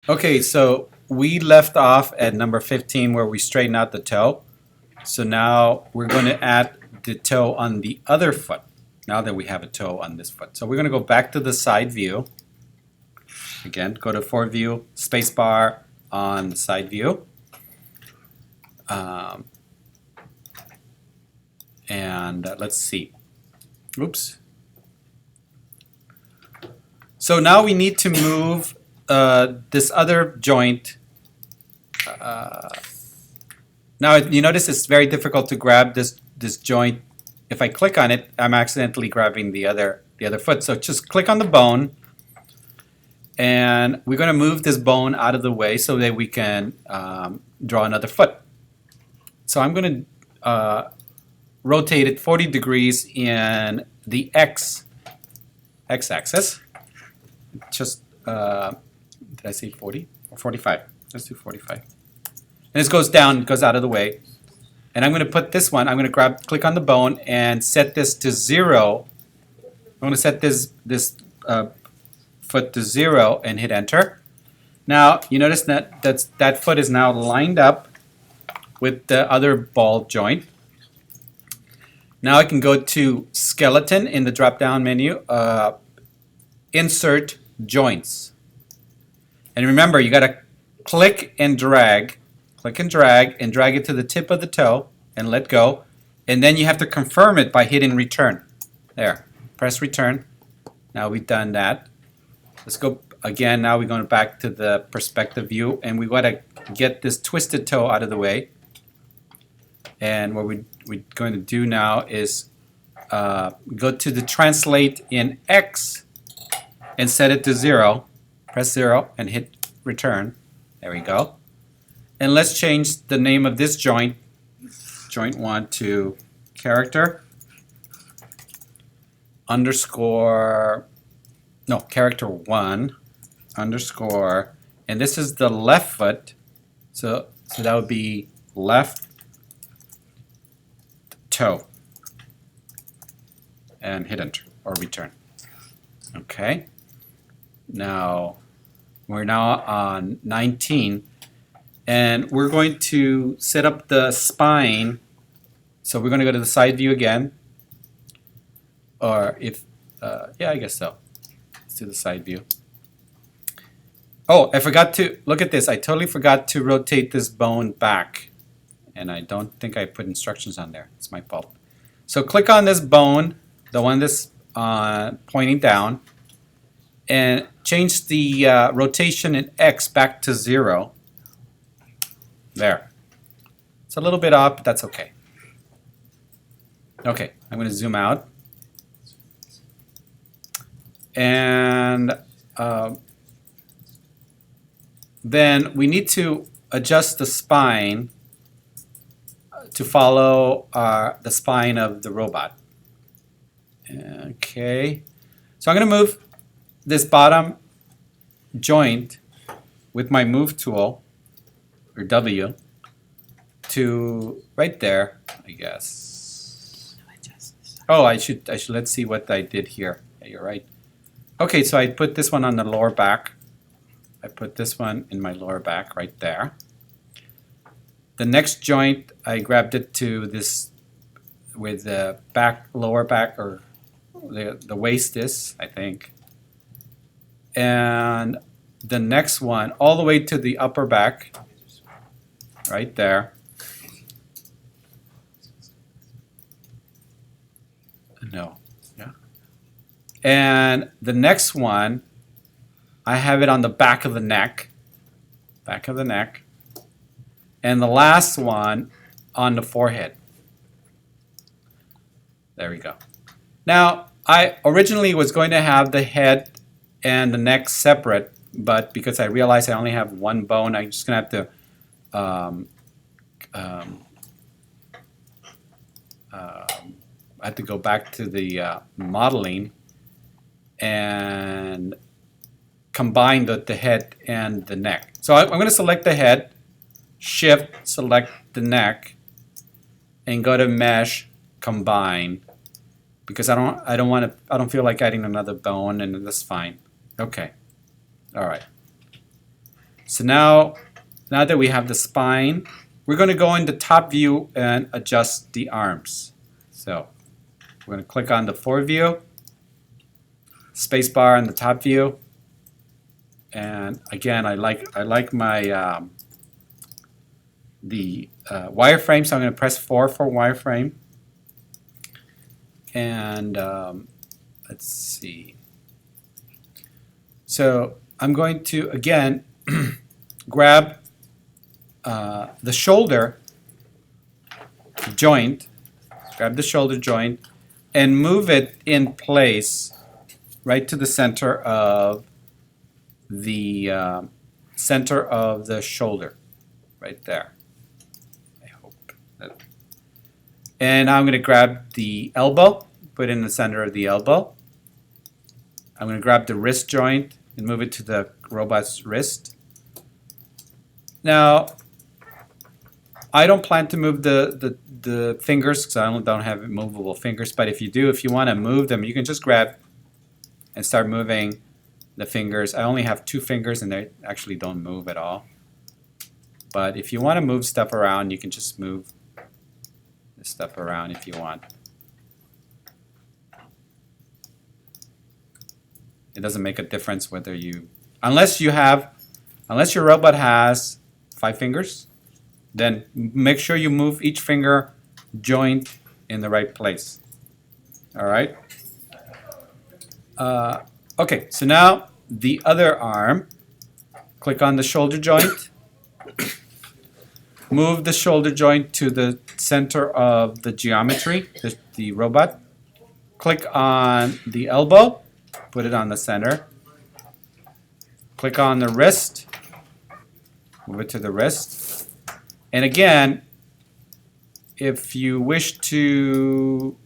Okay, so we left off at number 15 where we straighten out the toe. So now we're going to add the toe on the other foot, now that we have a toe on this foot. So we're going to go back to the side view. Again, go to 4 view, spacebar on the side view. Let's see. Oops. So now we need to move this other joint. Now you notice it's very difficult to grab this joint. If I click on it, I'm accidentally grabbing the other foot. So just click on the bone, and we're going to move this bone out of the way so that we can draw another foot. So I'm going to rotate it 40 degrees in the x-axis. Just did I say 40 or 45? Let's do 45. And this goes down, goes out of the way. And I'm going to put this one, I'm going to click on the bone and set this to 0. I'm going to set this foot to 0 and hit enter. Now you notice that foot is now lined up with the other ball joint. Now I can go to skeleton in the drop down menu, insert joints. And remember, you got to click and drag and drag it to the tip of the toe and let go. And then you have to confirm it by hitting return. There, press return. Now we've done that. Let's go again. Now we're going back to the perspective view, and we got to get this twisted toe out of the way. And what we're going to do now is go to the translate in X and set it to 0. Press 0 and hit return. There we go. And let's change the name of this joint, joint 1, to character underscore, no, character 1 underscore, and this is the left foot, so that would be left toe, and hit enter or return. Okay, now we're now on 19, and we're going to set up the spine. So we're going to go to the side view again, or if yeah, I guess so. Let's do the side view. Oh, I forgot to look at this. I totally forgot to rotate this bone back, and I don't think I put instructions on there. It's my fault. So click on this bone, the one that's pointing down, and change the rotation in X back to 0. There. It's a little bit off, but that's okay. Okay, I'm going to zoom out. And then we need to adjust the spine to follow the spine of the robot. Okay, so I'm going to move this bottom joint with my move tool, or W, to right there, I guess. Oh, I should let's see what I did here. Yeah, you're right. Okay, so I put this one on the lower back. I put this one in my lower back right there. The next joint, I grabbed it to this with the back, lower back, or the waist is, I think. And the next one, all the way to the upper back, right there. No, yeah. And the next one, I have it on the back of the neck, and the last one on the forehead. There we go. Now, I originally was going to have the head and the neck separate, but because I realized I only have one bone, I'm just going to have to I have to go back to the modeling and combine the head and the neck. So I'm going to select the head, shift, select the neck, and go to mesh, combine, because I don't feel like adding another bone, and that's fine. Okay, all right. So now that we have the spine, we're going to go into top view and adjust the arms. So we're going to click on the forward view, spacebar on the top view, and again, I like my the wireframe, so I'm going to press 4 for wireframe. And let's see. So I'm going to again grab the shoulder joint, and move it in place right to the center of the shoulder, right there. I hope that. And I'm going to grab the elbow, put it in the center of the elbow. I'm going to grab the wrist joint and move it to the robot's wrist. Now, I don't plan to move the fingers because I don't have movable fingers, but if you want to move them, you can just grab and start moving the fingers. I only have 2 fingers and they actually don't move at all. But if you want to move stuff around, you can just move this stuff around if you want. It doesn't make a difference whether you, unless your robot has 5 fingers, then make sure you move each finger joint in the right place. All right. Okay, so now the other arm, click on the shoulder joint, move the shoulder joint to the center of the geometry, the robot, click on the elbow, put it on the center, click on the wrist, move it to the wrist, and again, if you wish to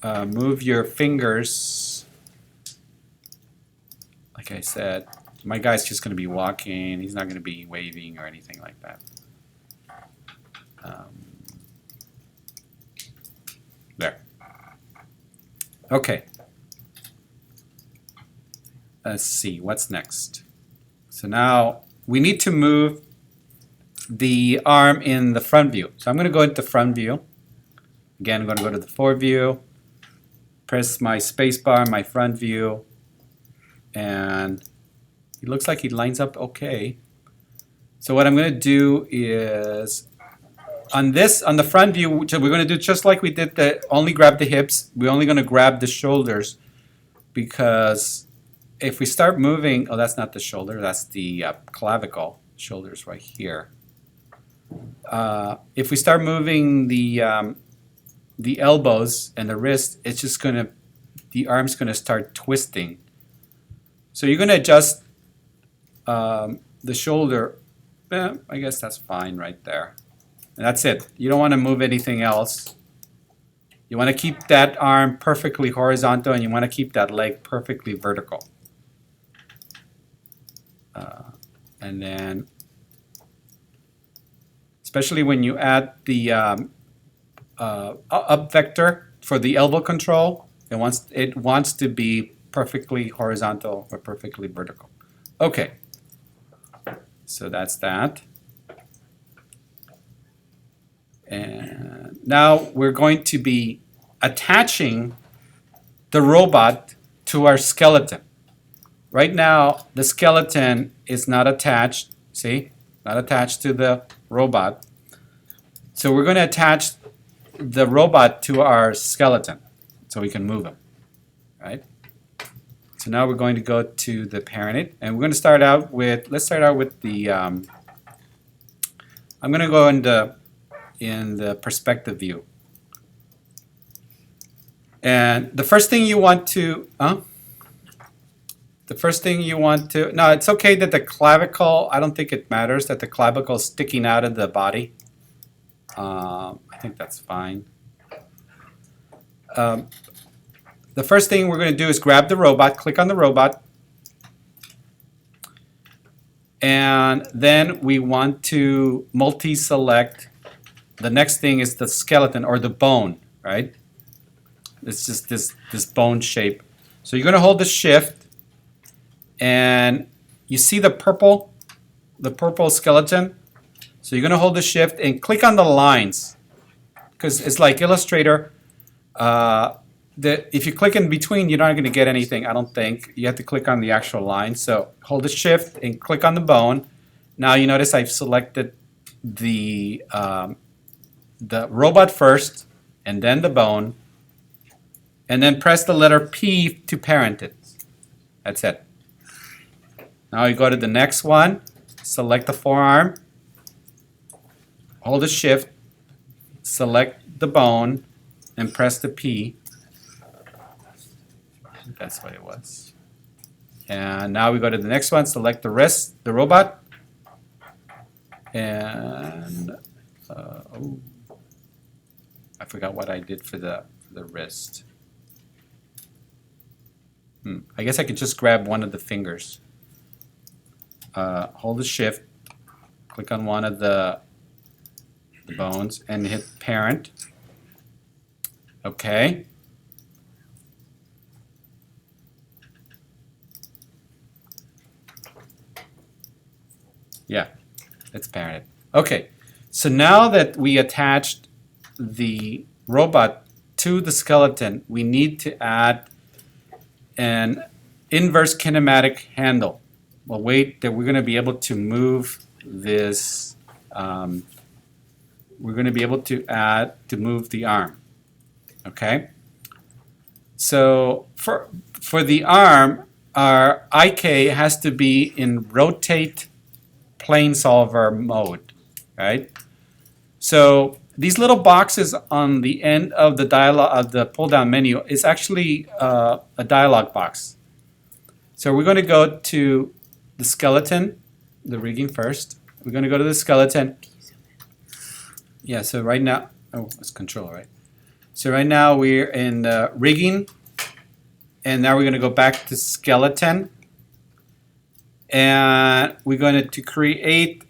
move your fingers, like I said, my guy's just going to be walking. He's not going to be waving or anything like that. There. Okay. Let's see, what's next? So now we need to move the arm in the front view. So I'm going to go into front view. Again, I'm going to go to the forward view, press my space bar, my front view, and it looks like it lines up okay. So what I'm going to do is on the front view, we're going to do just like we did only grab the hips. We're only going to grab the shoulders because if we start moving, oh, that's not the shoulder, that's the clavicle. Shoulder's right here. If we start moving the elbows and the wrist, it's just going to, the arm's going to start twisting. So you're going to adjust the shoulder. I guess that's fine right there. And that's it. You don't want to move anything else. You want to keep that arm perfectly horizontal and you want to keep that leg perfectly vertical. And then, especially when you add the up vector for the elbow control, it wants to be perfectly horizontal or perfectly vertical. Okay, so that's that. And now we're going to be attaching the robot to our skeleton. Right now, the skeleton is not attached, see? Not attached to the robot. So we're going to attach the robot to our skeleton so we can move him, right? So now we're going to go to the parent, and we're going to start out with, let's start out with the, I'm going to go in the perspective view. And the first thing you want to, no, it's okay that the clavicle, I don't think it matters that the clavicle is sticking out of the body. I think that's fine. The first thing we're going to do is grab the robot, click on the robot, and then we want to multi-select. The next thing is the skeleton or the bone, right? It's just this bone shape. So you're going to hold the shift, and you see the purple purple skeleton. So you're going to hold the shift and click on the lines, because it's like Illustrator. If you click in between, you're not going to get anything, I don't think. You have to click on the actual line. So hold the shift and click on the bone. Now you notice I've selected the robot first, and then the bone, and then press the letter P to parent it. That's it. Now you go to the next one, select the forearm, hold the shift, select the bone, and press the P. That's what it was. And now we go to the next one, select the wrist, the robot, and oh, I forgot what I did for the wrist. I guess I could just grab one of the fingers. Hold the shift, click on one of the bones, and hit parent. Okay. Yeah, it's parented. Okay, so now that we attached the robot to the skeleton, we need to add an inverse kinematic handle. A way that we're going to be able to move this. We're going to be able to move the arm. Okay. So for the arm, our IK has to be in rotate plane solver mode, right? So these little boxes on the end of the dialog of the pull down menu is actually a dialog box. So we're going to go to the skeleton, the rigging first. We're going to go to the skeleton. Yeah, so right now, oh, it's control, right? So right now we're in rigging, and now we're going to go back to skeleton, and we're going to create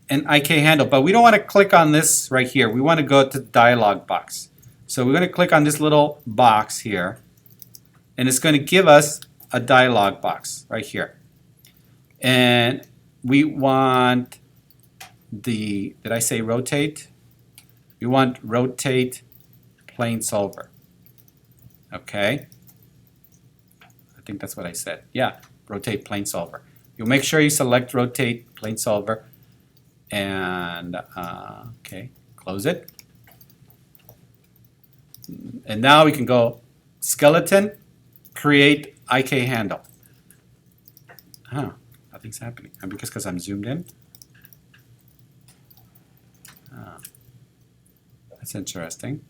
an IK handle, but we don't want to click on this right here. We want to go to the dialog box. So we're going to click on this little box here, and it's going to give us a dialog box right here. And we want did I say rotate? We want rotate plane solver. Okay. I think that's what I said. Yeah, rotate plane solver. You'll make sure you select rotate plane solver, and okay, close it. And now we can go skeleton, create IK handle. Huh, nothing's happening. And because I'm zoomed in. That's interesting.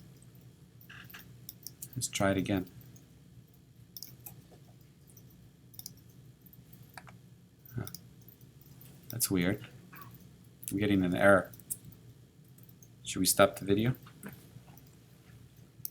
Let's try it again. Huh. That's weird. I'm getting an error. Should we stop the video?